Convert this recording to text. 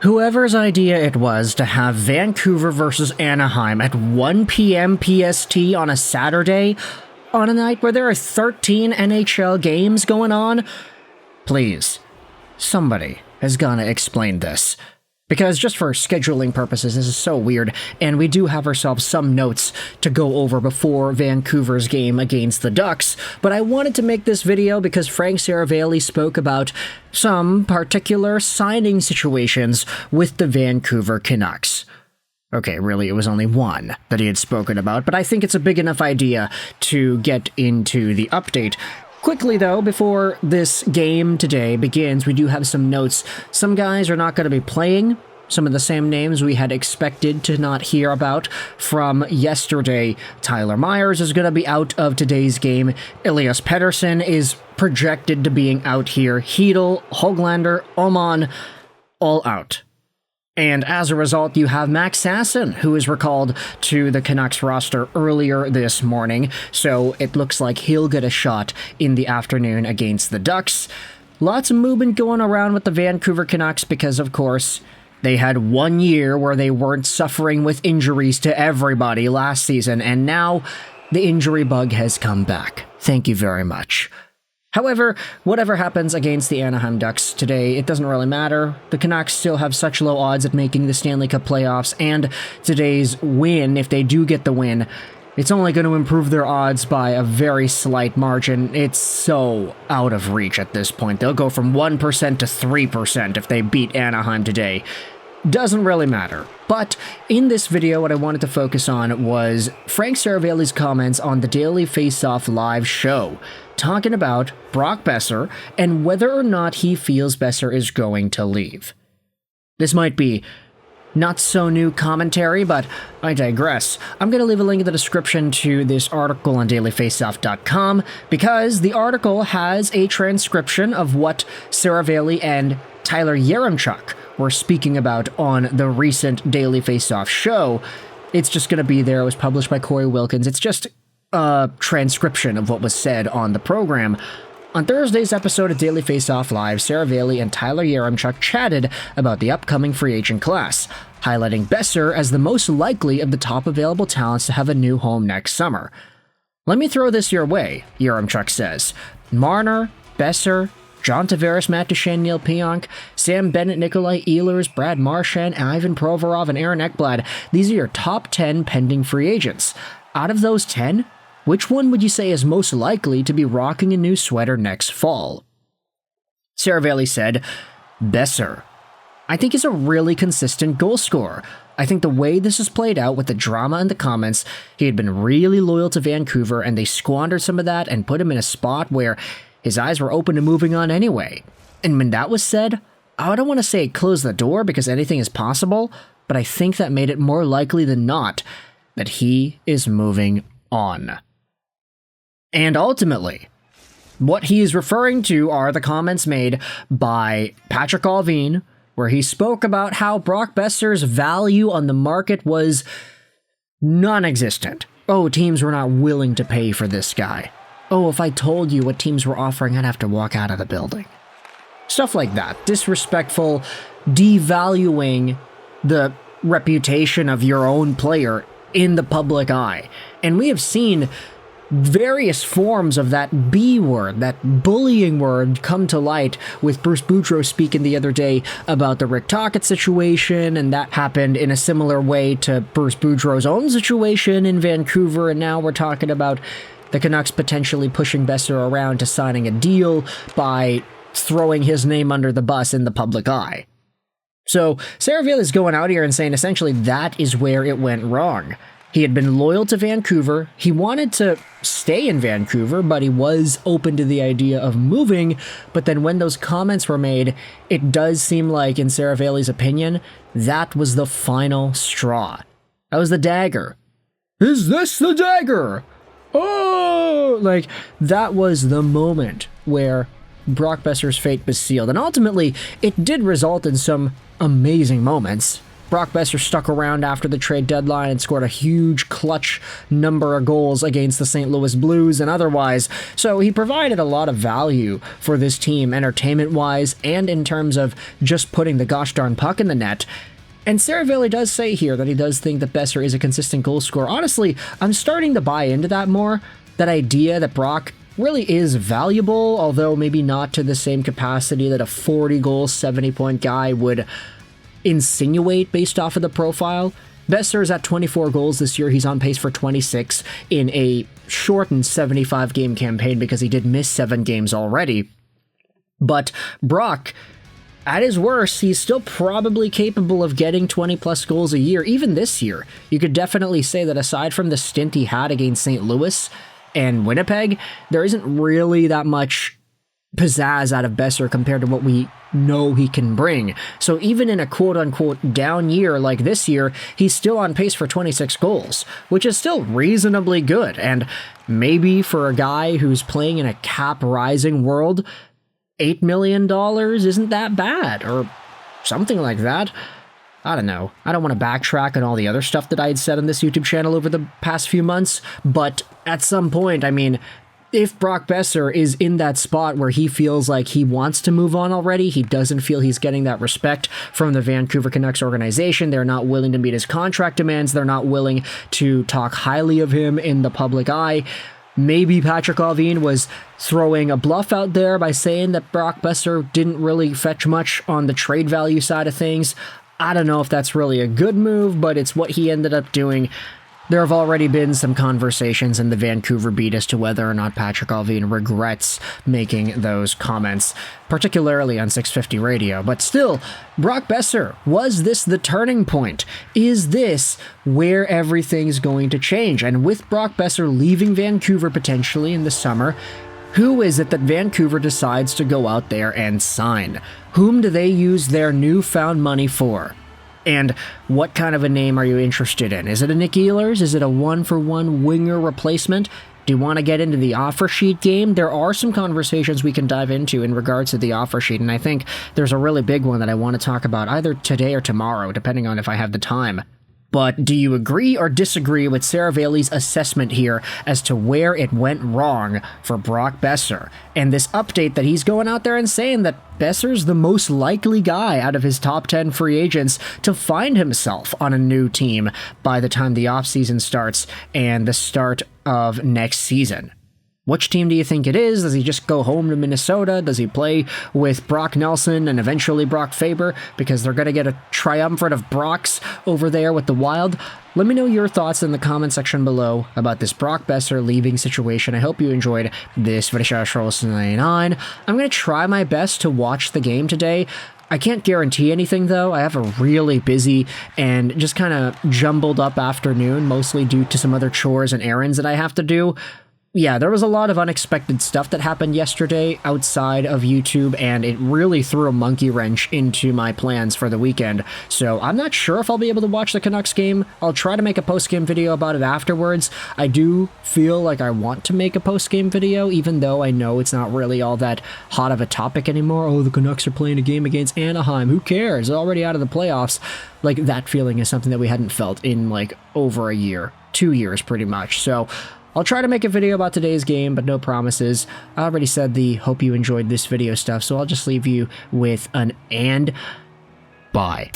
Whoever's idea it was to have Vancouver versus Anaheim at 1 p.m. PST on a Saturday, on a night where there are 13 NHL games going on, please, somebody has gotta explain this. Because just for scheduling purposes, this is so weird, and we do have ourselves some notes to go over before Vancouver's game against the Ducks, but I wanted to make this video because Frank Seravalli spoke about some particular signing situations with the Vancouver Canucks. Okay, really, it was only one that he had spoken about, but I think it's a big enough idea to get into the update. Quickly, though, before this game today begins, we do have some notes. Some guys are not going to be playing. Some of the same names we had expected to not hear about from yesterday. Tyler Myers is going to be out of today's game. Elias Pettersson is projected to being out here. Hedel, Höglander, Oman, all out. And as a result, you have Max Sasson, who was recalled to the Canucks roster earlier this morning, so it looks like he'll get a shot in the afternoon against the Ducks. Lots of movement going around with the Vancouver Canucks because, of course, they had 1 year where they weren't suffering with injuries to everybody last season, and now the injury bug has come back. Thank you very much. However, whatever happens against the Anaheim Ducks today, it doesn't really matter. The Canucks still have such low odds at making the Stanley Cup Playoffs, and today's win, if they do get the win, it's only going to improve their odds by a very slight margin. It's so out of reach at this point. They'll go from 1% to 3% if they beat Anaheim today. Doesn't really matter. But in this video, what I wanted to focus on was Frank Seravalli's comments on the Daily Faceoff live show, talking about Brock Boeser and whether or not he feels Boeser is going to leave. This might be not so new commentary, but I digress. I'm going to leave a link in the description to this article on dailyfaceoff.com because the article has a transcription of what Seravalli and Tyler Yakemchuk were speaking about on the recent Daily Faceoff show. It's just going to be there. It was published by Corey Wilkins. It's just a transcription of what was said on the program. On Thursday's episode of Daily Faceoff Live, Seravalli and Tyler Yakemchuk chatted about the upcoming free agent class, highlighting Boeser as the most likely of the top available talents to have a new home next summer. "Let me throw this your way," Yakemchuk says. "Marner, Boeser, John Tavares, Matt Duchene, Neil Pionk, Sam Bennett, Nikolai Ehlers, Brad Marchand, Ivan Provorov, and Aaron Ekblad. These are your top 10 pending free agents. Out of those 10, which one would you say is most likely to be rocking a new sweater next fall?" Seravalli said, "Boeser. I think he's a really consistent goal scorer. I think the way this has played out with the drama in the comments, he had been really loyal to Vancouver and they squandered some of that and put him in a spot where his eyes were open to moving on anyway. And when that was said, I don't want to say close the door because anything is possible, but I think that made it more likely than not that he is moving on." And ultimately, what he is referring to are the comments made by Patrick Allvin, where he spoke about how Brock Boeser's value on the market was non-existent. Oh, teams were not willing to pay for this guy. Oh, if I told you what teams were offering, I'd have to walk out of the building. Stuff like that. Disrespectful, devaluing the reputation of your own player in the public eye. And we have seen various forms of that B word, that bullying word, come to light with Bruce Boudreau speaking the other day about the Rick Tocchet situation, and that happened in a similar way to Bruce Boudreau's own situation in Vancouver, and now we're talking about the Canucks potentially pushing Boeser around to signing a deal by throwing his name under the bus in the public eye. So Seravalli is going out here and saying essentially that is where it went wrong. He had been loyal to Vancouver. He wanted to stay in Vancouver, but he was open to the idea of moving. But then when those comments were made, it does seem like, in Seravalli's opinion, that was the final straw. That was the dagger. Is this the dagger? Oh! Like, that was the moment where Brock Boeser's fate was sealed. And ultimately, it did result in some amazing moments. Brock Boeser stuck around after the trade deadline and scored a huge clutch number of goals against the St. Louis Blues and otherwise. So he provided a lot of value for this team entertainment-wise and in terms of just putting the gosh darn puck in the net. And Seravalli does say here that he does think that Boeser is a consistent goal scorer. Honestly, I'm starting to buy into that more, that idea that Brock really is valuable, although maybe not to the same capacity that a 40-goal, 70-point guy would insinuate based off of the profile. Boeser is at 24 goals this year. He's on pace for 26 in a shortened 75-game campaign because he did miss 7 games already. But Brock, at his worst, he's still probably capable of getting 20-plus goals a year, even this year. You could definitely say that aside from the stint he had against St. Louis and Winnipeg, there isn't really that much pizzazz out of Boeser compared to what we know he can bring. So even in a quote-unquote down year like this year, he's still on pace for 26 goals, which is still reasonably good. And maybe for a guy who's playing in a cap-rising world, $8 million isn't that bad, or something like that. I don't know. I don't want to backtrack on all the other stuff that I had said on this YouTube channel over the past few months, but at some point, I mean, if Brock Boeser is in that spot where he feels like he wants to move on already, he doesn't feel he's getting that respect from the Vancouver Canucks organization, they're not willing to meet his contract demands, they're not willing to talk highly of him in the public eye. Maybe Patrick Allvin was throwing a bluff out there by saying that Brock Boeser didn't really fetch much on the trade value side of things. I don't know if that's really a good move, but it's what he ended up doing. There have already been some conversations in the Vancouver beat as to whether or not Patrick Allvin regrets making those comments, particularly on 650 Radio. But still, Brock Boeser, was this the turning point? Is this where everything's going to change? And with Brock Boeser leaving Vancouver potentially in the summer, who is it that Vancouver decides to go out there and sign? Whom do they use their newfound money for? And what kind of a name are you interested in? Is it a Nick Ehlers? Is it a one-for-one winger replacement? Do you want to get into the offer sheet game? There are some conversations we can dive into in regards to the offer sheet, and I think there's a really big one that I want to talk about either today or tomorrow, depending on if I have the time. But do you agree or disagree with Seravalli's assessment here as to where it went wrong for Brock Boeser? And this update that he's going out there and saying that Boeser's the most likely guy out of his top 10 free agents to find himself on a new team by the time the offseason starts and the start of next season. Which team do you think it is? Does he just go home to Minnesota? Does he play with Brock Nelson and eventually Brock Faber because they're going to get a triumvirate of Brocks over there with the Wild? Let me know your thoughts in the comment section below about this Brock Boeser leaving situation. I hope you enjoyed this video. I'm going to try my best to watch the game today. I can't guarantee anything, though. I have a really busy and just kind of jumbled up afternoon, mostly due to some other chores and errands that I have to do. Yeah, there was a lot of unexpected stuff that happened yesterday outside of YouTube, and it really threw a monkey wrench into my plans for the weekend. So I'm not sure if I'll be able to watch the Canucks game. I'll try to make a post-game video about it afterwards. I do feel like I want to make a post-game video, even though I know it's not really all that hot of a topic anymore. Oh, the Canucks are playing a game against Anaheim. Who cares? They're already out of the playoffs. Like, that feeling is something that we hadn't felt in, like, over a year. 2 years, pretty much. So I'll try to make a video about today's game, but no promises. I already said the hope you enjoyed this video stuff, so I'll just leave you with an and bye.